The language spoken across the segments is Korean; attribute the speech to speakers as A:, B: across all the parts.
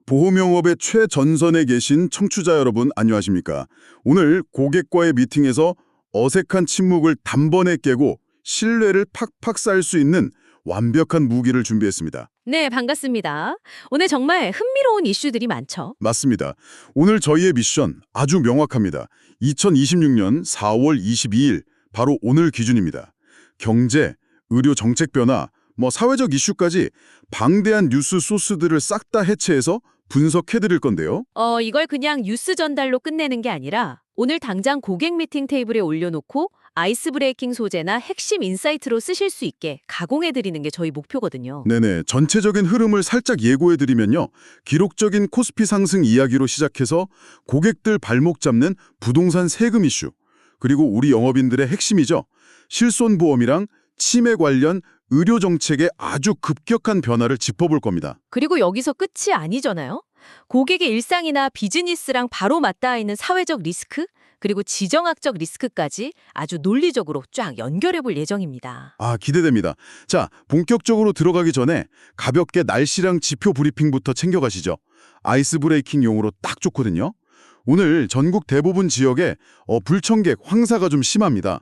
A: 보험영업의 최전선에 계신 청취자 여러분 안녕하십니까? 오늘 고객과의 미팅에서 어색한 침묵을 단번에 깨고 신뢰를 팍팍 쌓을 수 있는 완벽한 무기를 준비했습니다.
B: 네, 반갑습니다. 오늘 정말 흥미로운 이슈들이 많죠.
A: 맞습니다. 오늘 저희의 미션 아주 명확합니다. 2026년 4월 22일 바로 오늘 기준입니다. 경제, 의료 정책 변화, 사회적 이슈까지 방대한 뉴스 소스들을 싹 다 해체해서 분석해드릴 건데요.
B: 이걸 그냥 뉴스 전달로 끝내는 게 아니라 오늘 당장 고객 미팅 테이블에 올려놓고 아이스 브레이킹 소재나 핵심 인사이트로 쓰실 수 있게 가공해드리는 게 저희 목표거든요.
A: 네네, 전체적인 흐름을 살짝 예고해드리면요. 기록적인 코스피 상승 이야기로 시작해서 고객들 발목 잡는 부동산 세금 이슈, 그리고 우리 영업인들의 핵심이죠. 실손보험이랑 치매 관련 의료 정책의 아주 급격한 변화를 짚어볼 겁니다.
B: 그리고 여기서 끝이 아니잖아요. 고객의 일상이나 비즈니스랑 바로 맞닿아 있는 사회적 리스크, 그리고 지정학적 리스크까지 아주 논리적으로 쫙 연결해 볼 예정입니다.
A: 기대됩니다. 자, 본격적으로 들어가기 전에 가볍게 날씨랑 지표 브리핑부터 챙겨가시죠. 아이스 브레이킹용으로 딱 좋거든요. 오늘 전국 대부분 지역에 불청객, 황사가 좀 심합니다.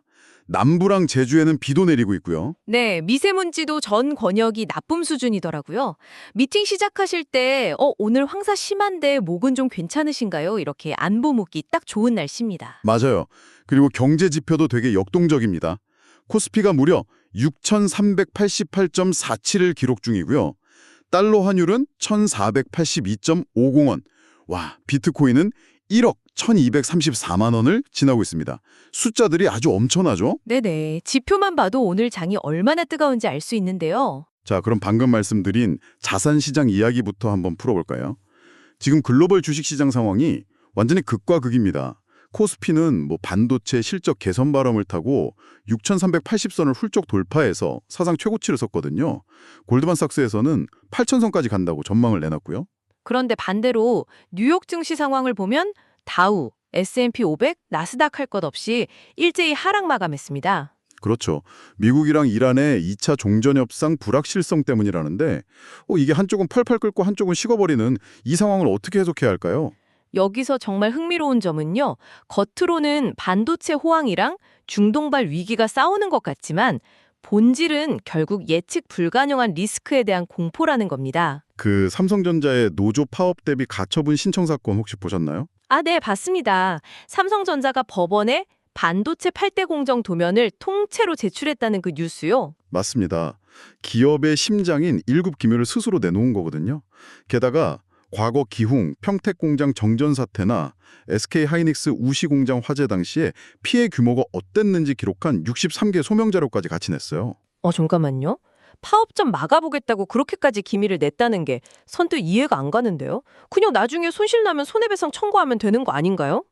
A: 남부랑 제주에는 비도 내리고 있고요.
B: 네, 미세먼지도 전 권역이 나쁨 수준이더라고요. 미팅 시작하실 때 오늘 황사 심한데 목은 좀 괜찮으신가요? 이렇게 안부 묻기 딱 좋은 날씨입니다.
A: 맞아요. 그리고 경제 지표도 되게 역동적입니다. 코스피가 무려 6,388.47을 기록 중이고요. 달러 환율은 1,482.50원. 와, 비트코인은 1억 1,234만 원을 지나고 있습니다. 숫자들이 아주 엄청나죠?
B: 네네, 지표만 봐도 오늘 장이 얼마나 뜨거운지 알 수 있는데요.
A: 자, 그럼 방금 말씀드린 자산시장 이야기부터 한번 풀어볼까요? 지금 글로벌 주식시장 상황이 완전히 극과 극입니다. 코스피는 반도체 실적 개선 바람을 타고 6,380선을 훌쩍 돌파해서 사상 최고치를 썼거든요. 골드만삭스에서는 8,000선까지 간다고 전망을 내놨고요.
B: 그런데 반대로 뉴욕 증시 상황을 보면 다우, S&P 500, 나스닥 할 것 없이 일제히 하락 마감했습니다.
A: 그렇죠. 미국이랑 이란의 2차 종전협상 불확실성 때문이라는데 이게 한쪽은 펄펄 끓고 한쪽은 식어버리는 이 상황을 어떻게 해석해야 할까요?
B: 여기서 정말 흥미로운 점은요. 겉으로는 반도체 호황이랑 중동발 위기가 싸우는 것 같지만 본질은 결국 예측 불가능한 리스크에 대한 공포라는 겁니다.
A: 그 삼성전자의 노조 파업 대비 가처분 신청 사건 혹시 보셨나요?
B: 네, 봤습니다. 삼성전자가 법원에 반도체 8대 공정 도면을 통째로 제출했다는 그 뉴스요.
A: 맞습니다. 기업의 심장인 1급 기밀을 스스로 내놓은 거거든요. 게다가 과거 기흥, 평택공장 정전 사태나 SK하이닉스 우시공장 화재 당시에 피해 규모가 어땠는지 기록한 63개 소명 자료까지 같이 냈어요.
B: 잠깐만요. 파업점 막아보겠다고 그렇게까지 기밀을 냈다는 게 선뜻 이해가 안 가는데요. 그냥 나중에 손실 나면 손해배상 청구하면 되는 거 아닌가요?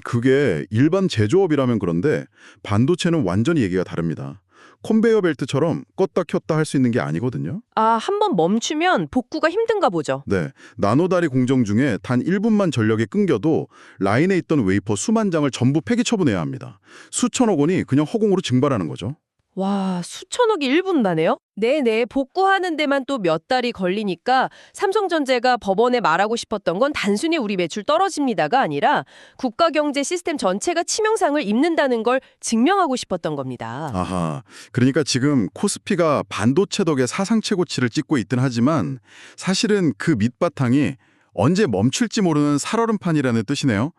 A: 그게 일반 제조업이라면 그런데 반도체는 완전히 얘기가 다릅니다. 컨베이어 벨트처럼 껐다 켰다 할 수 있는 게 아니거든요.
B: 한번 멈추면 복구가 힘든가 보죠.
A: 네, 나노다리 공정 중에 단 1분만 전력이 끊겨도 라인에 있던 웨이퍼 수만 장을 전부 폐기 처분해야 합니다. 수천억 원이 그냥 허공으로 증발하는 거죠.
B: 와, 수천억이 1분 만에요? 네네, 복구하는 데만 또 몇 달이 걸리니까 삼성전자가 법원에 말하고 싶었던 건 단순히 우리 매출 떨어집니다가 아니라 국가 경제 시스템 전체가 치명상을 입는다는 걸 증명하고 싶었던 겁니다.
A: 아하, 그러니까 지금 코스피가 반도체 덕에 사상 최고치를 찍고 있긴 하지만 사실은 그 밑바탕이 언제 멈출지 모르는 살얼음판이라는 뜻이네요.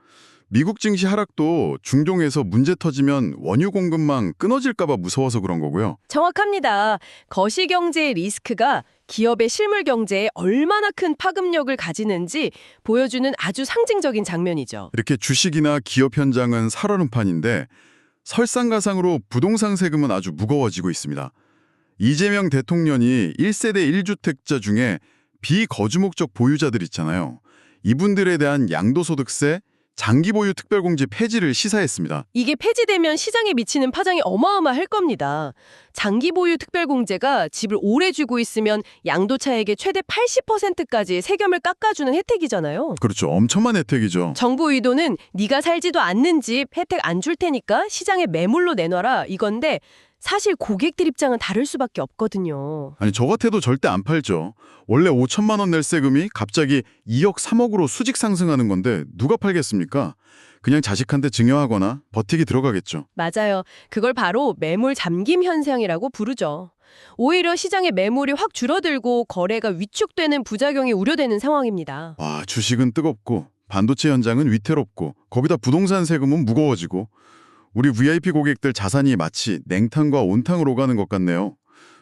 A: 미국 증시 하락도 중동에서 문제 터지면 원유 공급망 끊어질까 봐 무서워서 그런 거고요.
B: 정확합니다. 거시경제의 리스크가 기업의 실물 경제에 얼마나 큰 파급력을 가지는지 보여주는 아주 상징적인 장면이죠.
A: 이렇게 주식이나 기업 현장은 살얼음판인데 설상가상으로 부동산 세금은 아주 무거워지고 있습니다. 이재명 대통령이 1세대 1주택자 중에 비거주 목적 보유자들 있잖아요. 이분들에 대한 양도소득세, 장기 보유 특별공제 폐지를 시사했습니다.
B: 이게 폐지되면 시장에 미치는 파장이 어마어마할 겁니다. 장기 보유 특별공제가 집을 오래 쥐고 있으면 양도차액의 최대 80%까지 세금을 깎아주는 혜택이잖아요.
A: 그렇죠. 엄청난 혜택이죠.
B: 정부 의도는 네가 살지도 않는 집 혜택 안 줄 테니까 시장에 매물로 내놔라 이건데 사실 고객들 입장은 다를 수밖에 없거든요.
A: 아니, 저 같아도 절대 안 팔죠. 원래 5천만 원 낼 세금이 갑자기 2억, 3억으로 수직 상승하는 건데 누가 팔겠습니까? 그냥 자식한테 증여하거나 버티기 들어가겠죠.
B: 맞아요. 그걸 바로 매물 잠김 현상이라고 부르죠. 오히려 시장의 매물이 확 줄어들고 거래가 위축되는 부작용이 우려되는 상황입니다.
A: 와, 주식은 뜨겁고 반도체 현장은 위태롭고 거기다 부동산 세금은 무거워지고 우리 VIP 고객들 자산이 마치 냉탕과 온탕으로 오가는 것 같네요.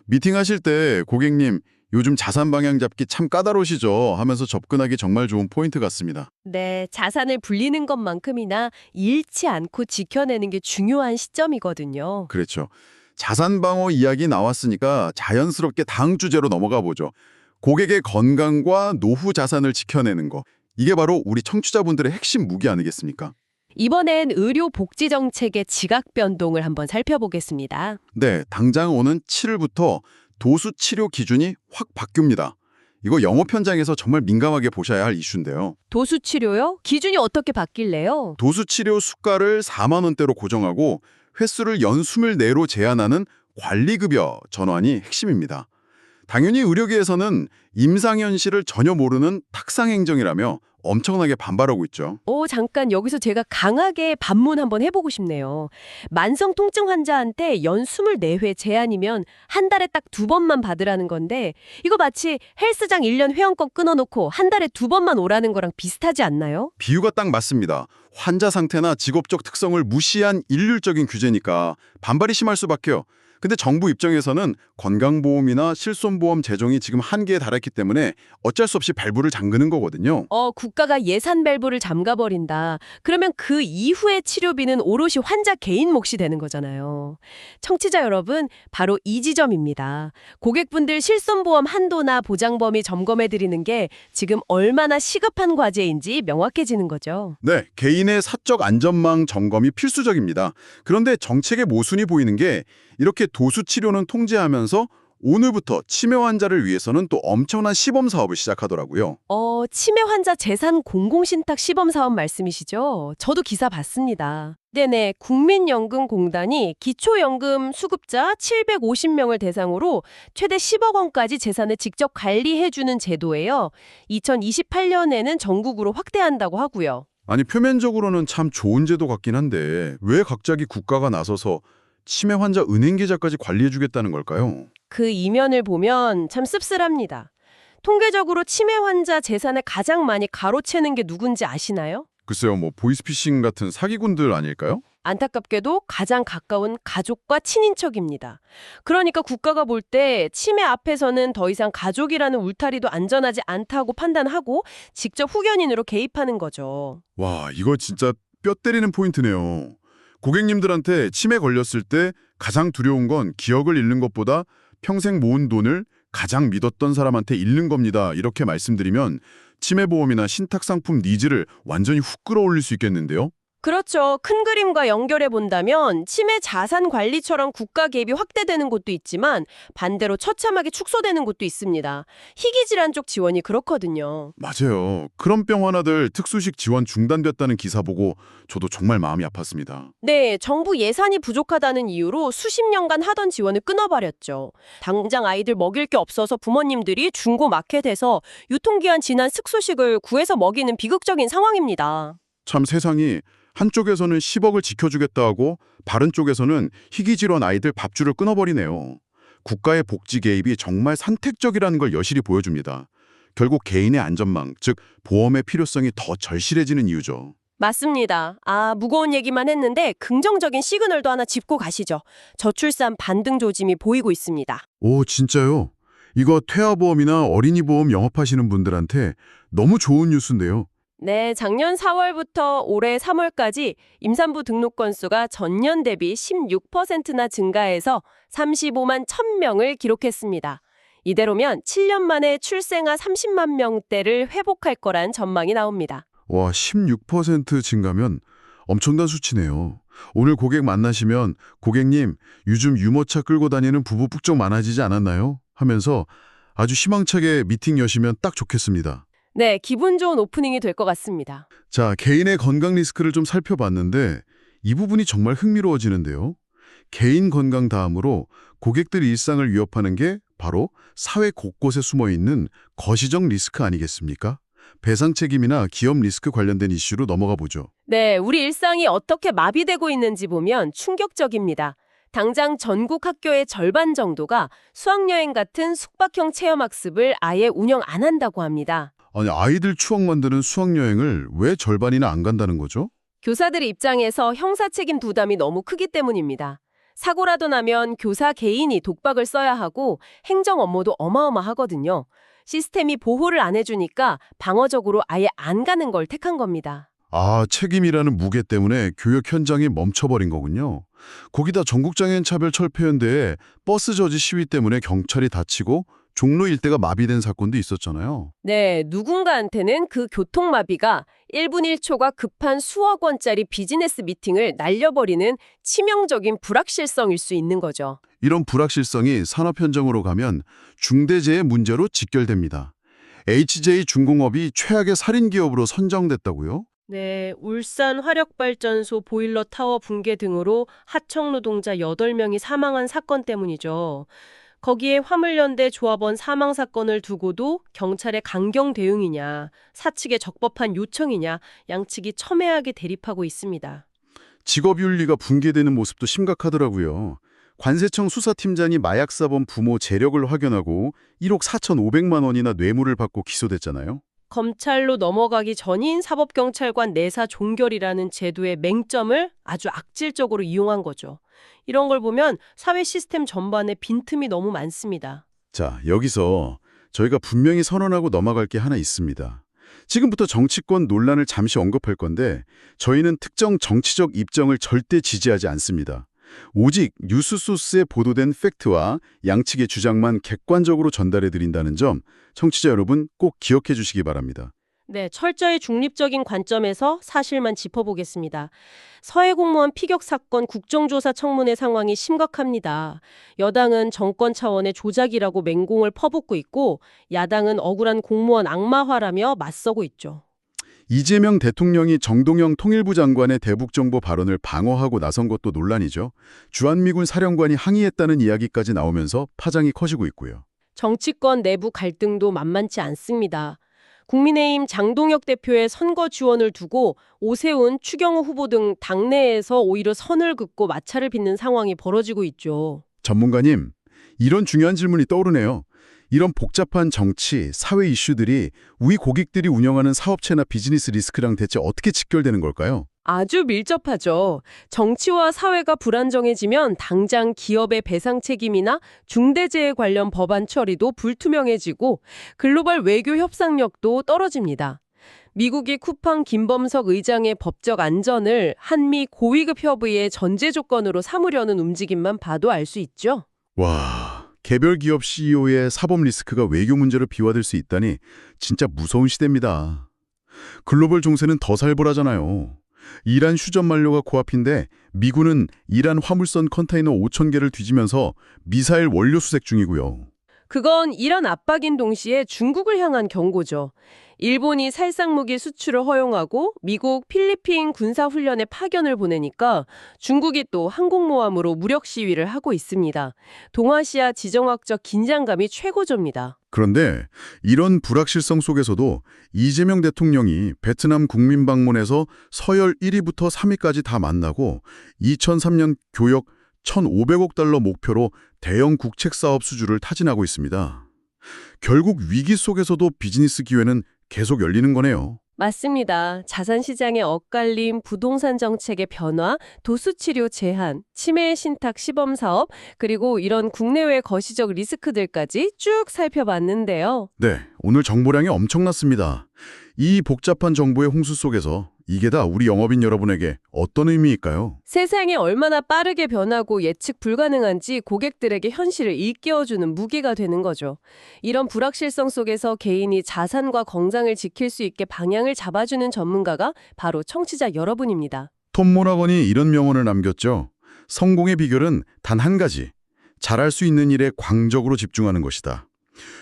A: 미팅하실 때 고객님 요즘 자산 방향 잡기 참 까다로우시죠 하면서 접근하기 정말 좋은 포인트 같습니다.
B: 네, 자산을 불리는 것만큼이나 잃지 않고 지켜내는 게 중요한 시점이거든요.
A: 그렇죠. 자산 방어 이야기 나왔으니까 자연스럽게 다음 주제로 넘어가 보죠. 고객의 건강과 노후 자산을 지켜내는 거. 이게 바로 우리 청취자분들의 핵심 무기 아니겠습니까?
B: 이번엔 의료 복지 정책의 지각 변동을 한번 살펴보겠습니다.
A: 네, 당장 오는 7일부터 도수 치료 기준이 확 바뀝니다. 이거 영업 현장에서 정말 민감하게 보셔야 할 이슈인데요.
B: 도수 치료요? 기준이 어떻게 바뀔래요?
A: 도수 치료 수가를 4만 원대로 고정하고 횟수를 연 24로 제한하는 관리급여 전환이 핵심입니다. 당연히 의료계에서는 임상현실을 전혀 모르는 탁상행정이라며 엄청나게 반발하고 있죠.
B: 잠깐 여기서 제가 강하게 반문 한번 해보고 싶네요. 만성 통증 환자한테 연 24회 제한이면 한 달에 딱 2번만 받으라는 건데 이거 마치 헬스장 1년 회원권 끊어놓고 한 달에 2번만 오라는 거랑 비슷하지 않나요?
A: 비유가 딱 맞습니다. 환자 상태나 직업적 특성을 무시한 일률적인 규제니까 반발이 심할 수밖에요. 근데 정부 입장에서는 건강보험이나 실손보험 제정이 지금 한계에 달했기 때문에 어쩔 수 없이 밸브를 잠그는 거거든요.
B: 국가가 예산 밸브를 잠가버린다. 그러면 그 이후의 치료비는 오롯이 환자 개인 몫이 되는 거잖아요. 청취자 여러분, 바로 이 지점입니다. 고객분들 실손보험 한도나 보장 범위 점검해드리는 게 지금 얼마나 시급한 과제인지 명확해지는 거죠.
A: 네, 개인의 사적 안전망 점검이 필수적입니다. 그런데 정책의 모순이 보이는 게 이렇게 도수 치료는 통제하면서 오늘부터 치매 환자를 위해서는 또 엄청난 시범 사업을 시작하더라고요.
B: 치매 환자 재산 공공신탁 시범 사업 말씀이시죠? 저도 기사 봤습니다. 네네, 국민연금공단이 기초연금 수급자 750명을 대상으로 최대 10억 원까지 재산을 직접 관리해주는 제도예요. 2028년에는 전국으로 확대한다고 하고요.
A: 아니, 표면적으로는 참 좋은 제도 같긴 한데 왜 갑자기 국가가 나서서 치매 환자 은행 계좌까지 관리해주겠다는 걸까요?
B: 그 이면을 보면 참 씁쓸합니다. 통계적으로 치매 환자 재산을 가장 많이 가로채는 게 누군지 아시나요?
A: 글쎄요, 보이스피싱 같은 사기꾼들 아닐까요?
B: 안타깝게도 가장 가까운 가족과 친인척입니다. 그러니까 국가가 볼 때 치매 앞에서는 더 이상 가족이라는 울타리도 안전하지 않다고 판단하고 직접 후견인으로 개입하는 거죠.
A: 와, 이거 진짜 뼈 때리는 포인트네요. 고객님들한테 치매 걸렸을 때 가장 두려운 건 기억을 잃는 것보다 평생 모은 돈을 가장 믿었던 사람한테 잃는 겁니다. 이렇게 말씀드리면 치매보험이나 신탁상품 니즈를 완전히 훅 끌어올릴 수 있겠는데요.
B: 그렇죠. 큰 그림과 연결해 본다면 치매 자산 관리처럼 국가 개입이 확대되는 곳도 있지만 반대로 처참하게 축소되는 곳도 있습니다. 희귀질환 쪽 지원이 그렇거든요.
A: 맞아요. 그런 병 하나들 특수식 지원 중단됐다는 기사 보고 저도 정말 마음이 아팠습니다.
B: 네, 정부 예산이 부족하다는 이유로 수십 년간 하던 지원을 끊어버렸죠. 당장 아이들 먹일 게 없어서 부모님들이 중고 마켓에서 유통기한 지난 슥소식을 구해서 먹이는 비극적인 상황입니다.
A: 참 세상이 한쪽에서는 10억을 지켜주겠다 하고 다른 쪽에서는 희귀질환 아이들 밥줄을 끊어버리네요. 국가의 복지 개입이 정말 선택적이라는 걸 여실히 보여줍니다. 결국 개인의 안전망, 즉 보험의 필요성이 더 절실해지는 이유죠.
B: 맞습니다. 무거운 얘기만 했는데 긍정적인 시그널도 하나 짚고 가시죠. 저출산 반등 조짐이 보이고 있습니다.
A: 오, 진짜요? 이거 퇴화보험이나 어린이보험 영업하시는 분들한테 너무 좋은 뉴스인데요.
B: 네, 작년 4월부터 올해 3월까지 임산부 등록 건수가 전년 대비 16%나 증가해서 35만 1,000명을 기록했습니다. 이대로면 7년 만에 출생아 30만 명대를 회복할 거란 전망이 나옵니다.
A: 와, 16% 증가면 엄청난 수치네요. 오늘 고객 만나시면 고객님, 요즘 유모차 끌고 다니는 부부 북적 많아지지 않았나요? 하면서 아주 희망차게 미팅 여시면 딱 좋겠습니다.
B: 네, 기분 좋은 오프닝이 될 것 같습니다.
A: 자, 개인의 건강 리스크를 좀 살펴봤는데 이 부분이 정말 흥미로워지는데요. 개인 건강 다음으로 고객들 일상을 위협하는 게 바로 사회 곳곳에 숨어 있는 거시적 리스크 아니겠습니까? 배상 책임이나 기업 리스크 관련된 이슈로 넘어가 보죠.
B: 네, 우리 일상이 어떻게 마비되고 있는지 보면 충격적입니다. 당장 전국 학교의 절반 정도가 수학여행 같은 숙박형 체험학습을 아예 운영 안 한다고 합니다.
A: 아니, 아이들 추억 만드는 수학여행을 왜 절반이나 안 간다는 거죠?
B: 교사들 입장에서 형사 책임 부담이 너무 크기 때문입니다. 사고라도 나면 교사 개인이 독박을 써야 하고 행정 업무도 어마어마하거든요. 시스템이 보호를 안 해주니까 방어적으로 아예 안 가는 걸 택한 겁니다.
A: 아, 책임이라는 무게 때문에 교육 현장이 멈춰버린 거군요. 거기다 전국장애인 차별철폐연대에 버스 저지 시위 때문에 경찰이 다치고 종로 일대가 마비된 사건도 있었잖아요.
B: 네, 누군가한테는 그 교통마비가 1분 1초가 급한 수억 원짜리 비즈니스 미팅을 날려버리는 치명적인 불확실성일 수 있는 거죠.
A: 이런 불확실성이 산업 현장으로 가면 중대재해 문제로 직결됩니다. HJ중공업이 최악의 살인 기업으로 선정됐다고요?
B: 네, 울산 화력발전소 보일러 타워 붕괴 등으로 하청 노동자 8명이 사망한 사건 때문이죠. 거기에 화물연대 조합원 사망 사건을 두고도 경찰의 강경 대응이냐, 사측의 적법한 요청이냐, 양측이 첨예하게 대립하고 있습니다.
A: 직업윤리가 붕괴되는 모습도 심각하더라고요. 관세청 수사팀장이 마약사범 부모 재력을 확연하고 1억 4,500만 원이나 뇌물을 받고 기소됐잖아요.
B: 검찰로 넘어가기 전인 사법경찰관 내사 종결이라는 제도의 맹점을 아주 악질적으로 이용한 거죠. 이런 걸 보면 사회 시스템 전반에 빈틈이 너무 많습니다.
A: 자, 여기서 저희가 분명히 선언하고 넘어갈 게 하나 있습니다. 지금부터 정치권 논란을 잠시 언급할 건데 저희는 특정 정치적 입장을 절대 지지하지 않습니다. 오직 뉴스소스에 보도된 팩트와 양측의 주장만 객관적으로 전달해드린다는 점 청취자 여러분 꼭 기억해 주시기 바랍니다.
B: 네, 철저히 중립적인 관점에서 사실만 짚어보겠습니다. 서해 공무원 피격 사건 국정조사 청문회 상황이 심각합니다. 여당은 정권 차원의 조작이라고 맹공을 퍼붓고 있고 야당은 억울한 공무원 악마화라며 맞서고 있죠.
A: 이재명 대통령이 정동영 통일부 장관의 대북정보 발언을 방어하고 나선 것도 논란이죠. 주한미군 사령관이 항의했다는 이야기까지 나오면서 파장이 커지고 있고요.
B: 정치권 내부 갈등도 만만치 않습니다. 국민의힘 장동혁 대표의 선거 지원을 두고 오세훈, 추경호 후보 등 당내에서 오히려 선을 긋고 마찰을 빚는 상황이 벌어지고 있죠.
A: 전문가님, 이런 중요한 질문이 떠오르네요. 이런 복잡한 정치, 사회 이슈들이 우리 고객들이 운영하는 사업체나 비즈니스 리스크랑 대체 어떻게 직결되는 걸까요?
B: 아주 밀접하죠. 정치와 사회가 불안정해지면 당장 기업의 배상 책임이나 중대재해 관련 법안 처리도 불투명해지고 글로벌 외교 협상력도 떨어집니다. 미국이 쿠팡 김범석 의장의 법적 안전을 한미 고위급 협의의 전제 조건으로 삼으려는 움직임만 봐도 알 수 있죠.
A: 와, 개별 기업 CEO의 사법 리스크가 외교 문제로 비화될 수 있다니 진짜 무서운 시대입니다. 글로벌 종세는 더 살벌하잖아요. 이란 휴전 만료가 코앞인데 미군은 이란 화물선 컨테이너 5,000개를 뒤지면서 미사일 원료 수색 중이고요.
B: 그건 이란 압박인 동시에 중국을 향한 경고죠. 일본이 살상무기 수출을 허용하고 미국, 필리핀 군사훈련에 파견을 보내니까 중국이 또 항공모함으로 무력 시위를 하고 있습니다. 동아시아 지정학적 긴장감이 최고조입니다.
A: 그런데 이런 불확실성 속에서도 이재명 대통령이 베트남 국민 방문에서 서열 1위부터 3위까지 다 만나고 2003년 교역 1,500억 달러 목표로 대형 국책 사업 수주를 타진하고 있습니다. 결국 위기 속에서도 비즈니스 기회는 계속 열리는 거네요.
B: 맞습니다. 자산시장의 엇갈림, 부동산 정책의 변화, 도수치료 제한, 치매 신탁 시범사업, 그리고 이런 국내외 거시적 리스크들까지 쭉 살펴봤는데요.
A: 네, 오늘 정보량이 엄청났습니다. 이 복잡한 정보의 홍수 속에서 이게 다 우리 영업인 여러분에게 어떤 의미일까요?
B: 세상이 얼마나 빠르게 변하고 예측 불가능한지 고객들에게 현실을 일깨워주는 무기가 되는 거죠. 이런 불확실성 속에서 개인이 자산과 건강을 지킬 수 있게 방향을 잡아주는 전문가가 바로 청취자 여러분입니다.
A: 톰 모나건이 이런 명언을 남겼죠. 성공의 비결은 단 한 가지, 잘할 수 있는 일에 광적으로 집중하는 것이다.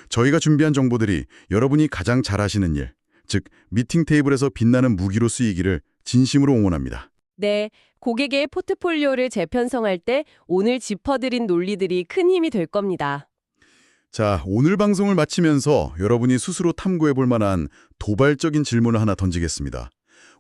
A: 저희가 준비한 정보들이 여러분이 가장 잘하시는 일, 즉 미팅 테이블에서 빛나는 무기로 쓰이기를 진심으로 응원합니다.
B: 네, 고객의 포트폴리오를 재편성할 때 오늘 짚어드린 논리들이 큰 힘이 될 겁니다.
A: 자, 오늘 방송을 마치면서 여러분이 스스로 탐구해 볼 만한 도발적인 질문을 하나 던지겠습니다.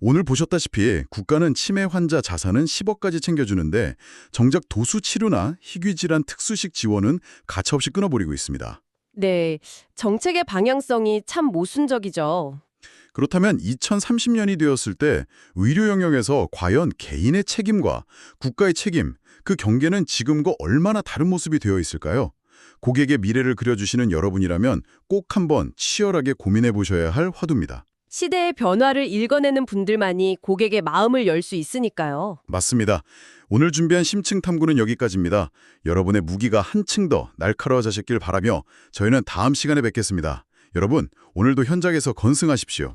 A: 오늘 보셨다시피 국가는 치매 환자 자산은 10억까지 챙겨주는데 정작 도수 치료나 희귀 질환 특수식 지원은 가차없이 끊어버리고 있습니다.
B: 네, 정책의 방향성이 참 모순적이죠.
A: 그렇다면 2030년이 되었을 때 의료 영역에서 과연 개인의 책임과 국가의 책임, 그 경계는 지금과 얼마나 다른 모습이 되어 있을까요? 고객의 미래를 그려주시는 여러분이라면 꼭 한번 치열하게 고민해 보셔야 할 화두입니다.
B: 시대의 변화를 읽어내는 분들만이 고객의 마음을 열 수 있으니까요.
A: 맞습니다. 오늘 준비한 심층 탐구는 여기까지입니다. 여러분의 무기가 한층 더 날카로워지길 바라며 저희는 다음 시간에 뵙겠습니다. 여러분, 오늘도 현장에서 건승하십시오.